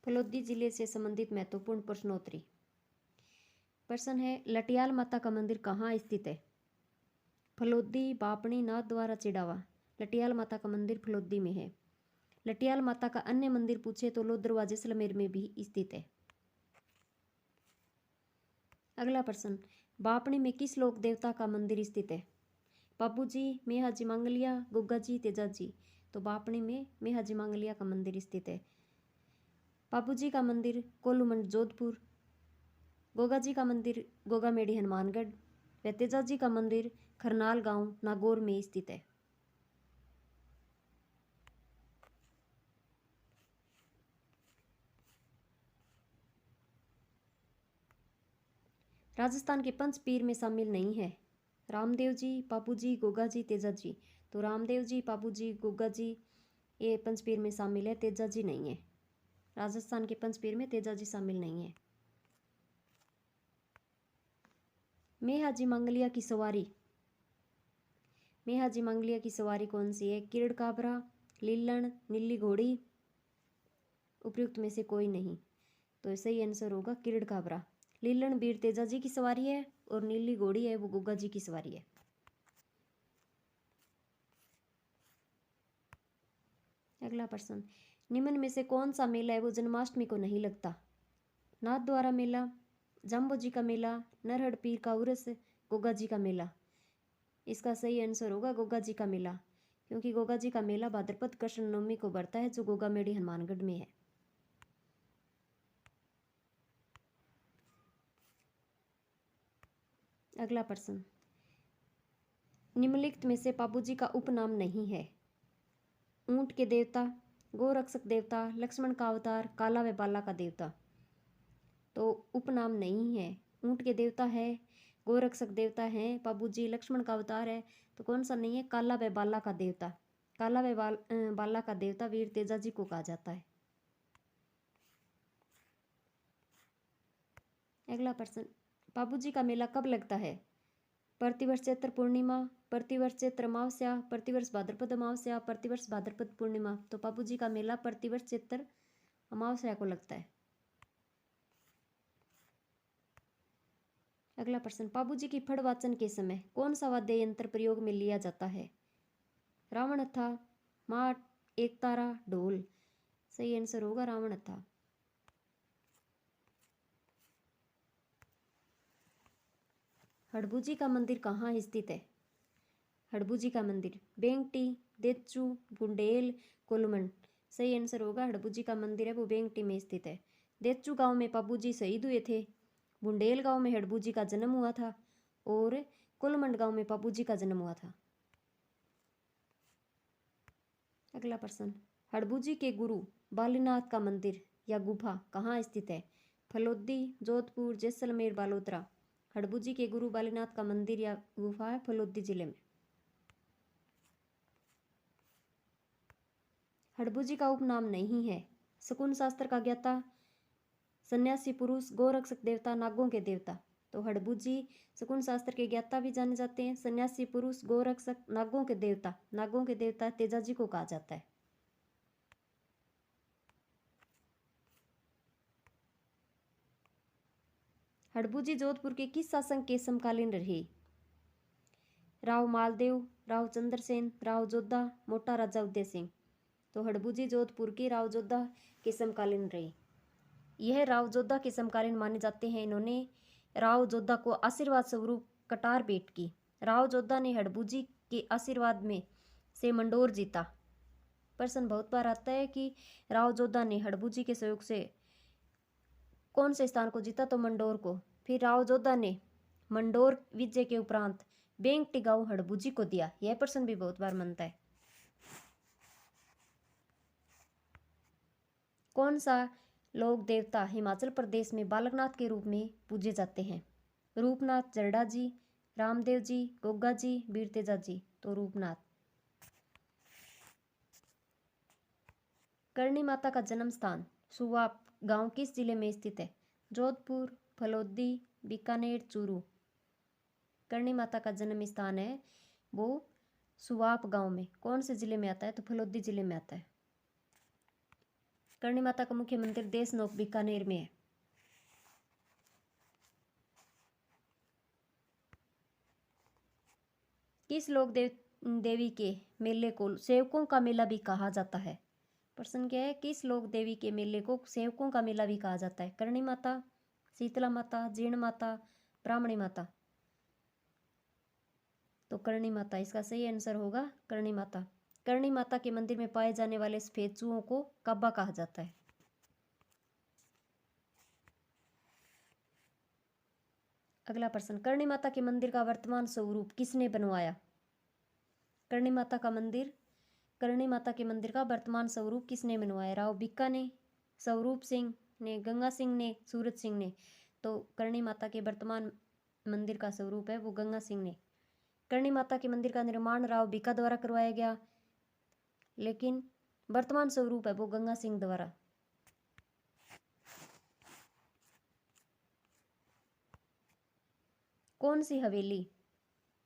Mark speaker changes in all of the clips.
Speaker 1: फलोदी जिले से संबंधित महत्वपूर्ण प्रश्नोत्तरी। प्रश्न है, लटियाल माता का मंदिर कहाँ स्थित है? फलोदी बापणी नाथ द्वारा चिड़ावा। लटियाल माता का मंदिर फलोदी में है। लटियाल माता का अन्य मंदिर पूछे तो लोद्रवा जैसलमेर में भी स्थित है। अगला प्रश्न, बापणी में किस लोक देवता का मंदिर स्थित है? बाबूजी, मेहाजी मांगलिया, गुग्गा जी, तेजा जी। तो बापणी में मेहाजी मांगलिया का मंदिर स्थित है। बाबूजी का मंदिर कोलूमंड जोधपुर, गोगा जी का मंदिर गोगामेड़ी हनुमानगढ़ व तेजा जी का मंदिर खरनाल गांव नागौर में स्थित है। राजस्थान के पंच पीर में शामिल नहीं है। रामदेव जी, बाबू जी, गोगा जी, तेजा जी। तो रामदेव जी, बाबू जी, गोगा जी ये पंच पीर में शामिल है, तेजा जी नहीं है। राजस्थान के पंच पीर में तेजा जी शामिल नहीं है। मेहाजी मंगलिया की सवारी। मेहाजी मंगलिया की सवारी कौन सी है? किरड़ काबरा, लीलन, नीली घोड़ी। उपयुक्त में से कोई नहीं। तो सही आंसर होगा किरड़ काबरा। लीलन वीर तेजा जी की सवारी है और नीली घोड़ी है वो गुग्गा जी की सवारी है। अगला प्रश्न, निम्न में से कौन सा मेला है वो जन्माष्टमी को नहीं लगता? नाथ द्वारा मेला, जाम्बो जी का मेला, नरहड़ पीर का उर्स, गोगा जी का मेला। इसका सही आंसर होगा गोगा जी का मेला, क्योंकि गोगा जी का मेला भाद्रपद कृष्ण नवमी को बढ़ता है जो गोगामेड़ी हनुमानगढ़ में है। अगला प्रश्न, निम्नलिखित में से बाबूजी का उपनाम नहीं है? ऊंट के देवता, गोरक्षक देवता, लक्ष्मण का अवतार, काला व बाला का देवता। तो उपनाम नहीं है। ऊंट के देवता है, गोरक्षक देवता है, बाबूजी लक्ष्मण का अवतार है। तो कौन सा नहीं है? काला व बाला का देवता। काला व बाला का देवता वीर तेजा जी को कहा जाता है। अगला प्रश्न, बाबूजी का मेला कब लगता है? प्रतिवर्ष चैत्र पूर्णिमा, प्रतिवर्ष चैत्र अमावस्या, प्रतिवर्ष भाद्रपद अमावस्या, प्रतिवर्ष भाद्रपद पूर्णिमा। तो बाबूजी का मेला प्रतिवर्ष चैत्र अमावस्या को लगता है। अगला प्रश्न, बाबूजी की फड़ वाचन के समय कौन सा वाद्य यंत्र प्रयोग में लिया जाता है? रावण हथा, माट, एक तारा, ढोल। सही आंसर होगा रावण हथा। हड़बूजी का मंदिर कहाँ स्थित है? हड़बूजी का मंदिर बेंगटी, देचू, बुंडेल, कोलमंड। सही आंसर होगा हड़बूजी का मंदिर है वो बेंगटी में स्थित है। देचू गांव में बाबूजी शहीद हुए थे, बुंडेल गांव में हड़बूजी का जन्म हुआ था और कोलमंड गांव में बाबूजी का जन्म हुआ था। अगला प्रश्न, हड़बूजी के गुरु बालीनाथ का मंदिर या गुफा कहाँ स्थित है? फलोदी, जोधपुर, जैसलमेर, बालोतरा। हड़बूजी के गुरु बालीनाथ का मंदिर या गुफा है फलोदी जिले में। हड़बूजी का उपनाम नहीं है। शकुन शास्त्र का ज्ञाता, सन्यासी पुरुष, गोरक्षक देवता, नागों के देवता। तो हड़बूजी शकुन शास्त्र के ज्ञाता भी जाने जाते हैं, सन्यासी पुरुष, गोरक्षक, नागों के देवता। नागों के देवता तेजा जी को कहा जाता है। हड़बूजी जोधपुर के किस शासक के समकालीन रहे? राव मालदेव, राव चंद्रसेन, राव जोधा, मोटा राजा उदय सिंह। तो हड़बूजी जोधपुर के राव जोधा के समकालीन रहे। यह राव जोधा के समकालीन माने जाते हैं। इन्होंने राव जोधा को आशीर्वाद स्वरूप कटार भेंट की। राव जोधा ने हड़बूजी के आशीर्वाद में से मंडोर जीता। प्रश्न बहुत बार आता है कि राव जोधा ने हड़बूजी के सहयोग से कौन से स्थान को जीता? तो मंडोर को। फिर राव जोधा ने मंडोर विजय के उपरांत बेंगटी गांव हड़बूजी को दिया। यह प्रश्न भी बहुत बार बनता है। कौन सा लोक देवता हिमाचल प्रदेश में बालकनाथ के रूप में पूजे जाते हैं? रूपनाथ, जरडा जी, रामदेव जी, गोगा जी, वीर तेजा जी। तो रूपनाथ। करणी माता का जन्म स्थान सुवाप गांव किस जिले में स्थित है? जोधपुर, फलोदी, बीकानेर, चूरू। करणी माता का जन्म स्थान है वो सुवाप गांव में। कौन से जिले में आता है? तो फलोदी जिले में आता है। करणी माता का मुख्य मंदिर देशनोक बीकानेर में है। किस लोक देवी के मेले को सेवकों का मेला भी कहा जाता है? प्रश्न क्या है? किस लोक देवी के मेले को सेवकों का मेला भी कहा जाता है? करणी माता, शीतला माता, जीर्ण माता, ब्राह्मणी माता। तो करणी माता इसका सही आंसर होगा, करणी माता। करणी माता के मंदिर में पाए जाने वाले सफेद चूहों को काबा कहा जाता है। अगला प्रश्न, करणी माता के मंदिर का वर्तमान स्वरूप किसने बनवाया? करणी माता का मंदिर, करणी माता के मंदिर का वर्तमान स्वरूप किसने बनवाया? राव भिक्का ने, स्वरूप सिंह ने, गंगा सिंह ने, सूरज सिंह ने। तो करणी माता के वर्तमान मंदिर का स्वरूप है वो गंगा सिंह ने। करणी माता के मंदिर का निर्माण राव भिक्का द्वारा करवाया गया, लेकिन वर्तमान स्वरूप है वो गंगा सिंह द्वारा। कौन सी हवेली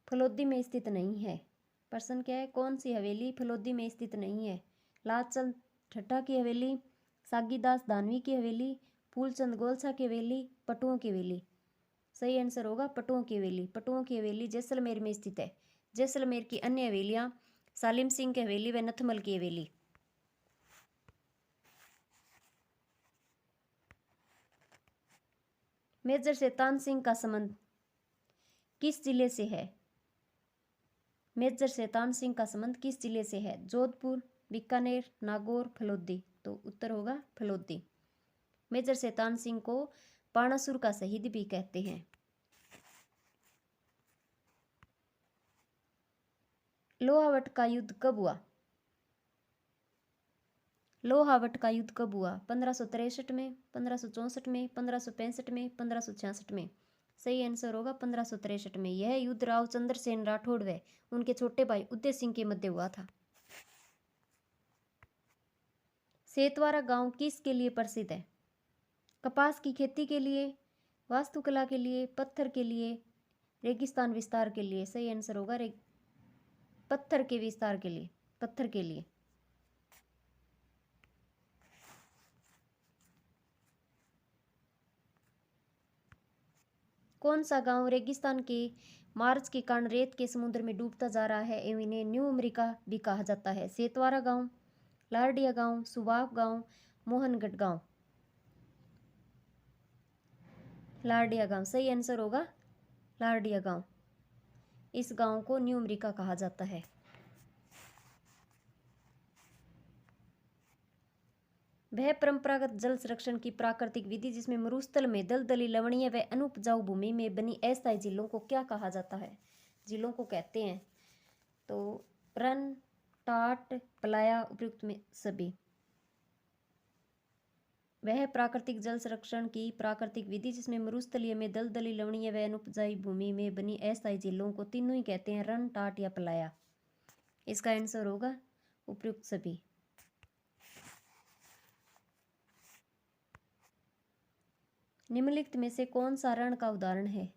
Speaker 1: फलोदी में स्थित नहीं है? प्रश्न क्या है? कौन सी हवेली फलोदी में स्थित नहीं है? लालचंद ठट्टा की हवेली, सागीदास धानवी की हवेली, फूलचंद गोलछा की हवेली, पटुओं की हवेली। सही आंसर होगा पटुओं की हवेली। पटुओं की हवेली जैसलमेर में स्थित है। जैसलमेर की अन्य हवेलियां सालिम सिंह की हवेली व नथमल की हवेली। मेजर से तानसिंह का संबंध किस जिले से है? मेजर से तानसिंह का संबंध किस जिले से है? जोधपुर, बीकानेर, नागौर, फलोदी। तो उत्तर होगा फलोदी। मेजर से तानसिंह को पाणासुर का शहीद भी कहते हैं। लोहावट का युद्ध कब हुआ? लोहावट का युद्ध कब हुआ? 1563 में, 1564 में, 1565 में, 1566 में। सही आंसर होगा 1563 में। यह युद्ध राव चंद्रसेन राठौड़ व उनके छोटे भाई उदय सिंह के मध्य हुआ था। सेतवारा गांव किसके लिए प्रसिद्ध है? कपास की खेती के लिए, वास्तुकला के लिए, पत्थर के लिए, रेगिस्तान विस्तार के लिए। सही आंसर होगा पत्थर के विस्तार के लिए, पत्थर के लिए। कौन सा गांव रेगिस्तान के मार्च के कारण रेत के समुद्र में डूबता जा रहा है एवं इन्हें न्यू अमेरिका भी कहा जाता है? सेतवारा गांव, लारडिया गांव, सुबाब गांव, मोहनगढ़ गांव। लारडिया गांव सही आंसर होगा लारडिया गांव। इस गांव को न्यू अमेरिका कहा जाता है। वह परंपरागत जल संरक्षण की प्राकृतिक विधि जिसमें मरुस्थल में दलदली, लवणीय व अनुपजाऊ भूमि में बनी अस्थायी झीलों को क्या कहा जाता है? झीलों को कहते हैं तो रन, टाट, पलाया, उपयुक्त में सभी। वह प्राकृतिक जल संरक्षण की प्राकृतिक विधि जिसमें मरुस्थलीय में दलदली, लवणीय व अनुपजाऊ भूमि में बनी अस्थायी झीलों को तीनों ही कहते हैं रन, टाट या पलाया। इसका आंसर होगा उपयुक्त सभी। निम्नलिखित में से कौन सा रण का उदाहरण है?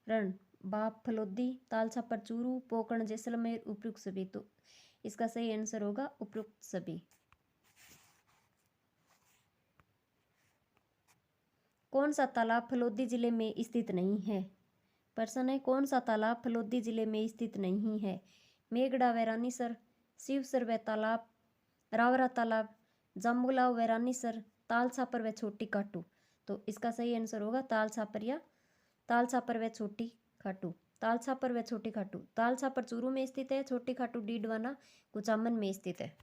Speaker 1: रण बाप फलोदी, तालछापर चूरू, पोकरण जैसलमेर, उपयुक्त सभी। तो इसका सही आंसर होगा उपयुक्त सभी। कौन सा तालाब फलोदी जिले में स्थित नहीं है? प्रश्न है कौन सा तालाब फलोदी जिले में स्थित नहीं है? मेगड़ा व रानीसर, शिवसर व तालाब, रावरा तालाब, जाम्बुलाव व रानीसर, तालछापर व छोटी काटू। तो इसका सही आंसर होगा तालछापर या तालछापर व छोटी खाटू। तालछापर व छोटी खाटू। तालछापर चूरू में स्थित है, छोटी खाटू डीडवाना कुचामन में स्थित है।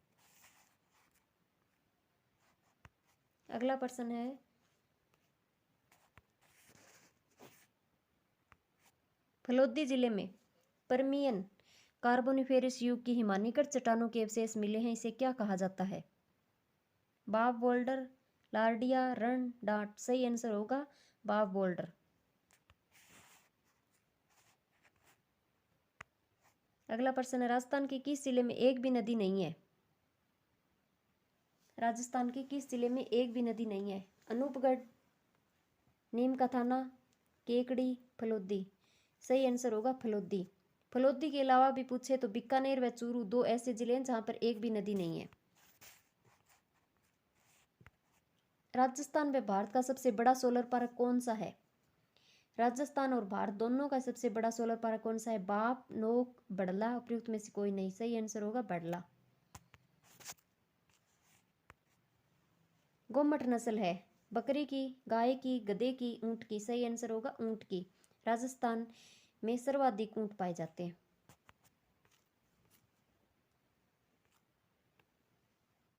Speaker 1: अगला प्रश्न है फलोदी जिले में परमियन कार्बोनिफेरस युग की हिमानीकृत चट्टानों के अवशेष मिले हैं, इसे क्या कहा जाता है? बाब बोल्डर, लारडिया, रण, डांट। सही आंसर होगा बाब बोल्डर। अगला प्रश्न है राजस्थान के किस जिले में एक भी नदी नहीं है? राजस्थान के किस जिले में एक भी नदी नहीं है? अनूपगढ़, नीम का थाना, केकड़ी, फलोदी। सही आंसर होगा फलोदी। फलोदी के अलावा भी पूछे तो बीकानेर व चूरू दो ऐसे जिले हैं जहां पर एक भी नदी नहीं है। राजस्थान में भारत का सबसे बड़ा सोलर पार्क कौन सा है? राजस्थान और भारत दोनों का सबसे बड़ा सोलर पार्क कौन सा है? बाप, नोक, बड़ला। उपयुक्त में से कोई नहीं। सही आंसर होगा बड़ला। गोमट नस्ल है बकरी की, गाय की, गधे की, ऊंट की। सही आंसर होगा ऊंट की। राजस्थान में सर्वाधिक ऊंट पाए जाते हैं।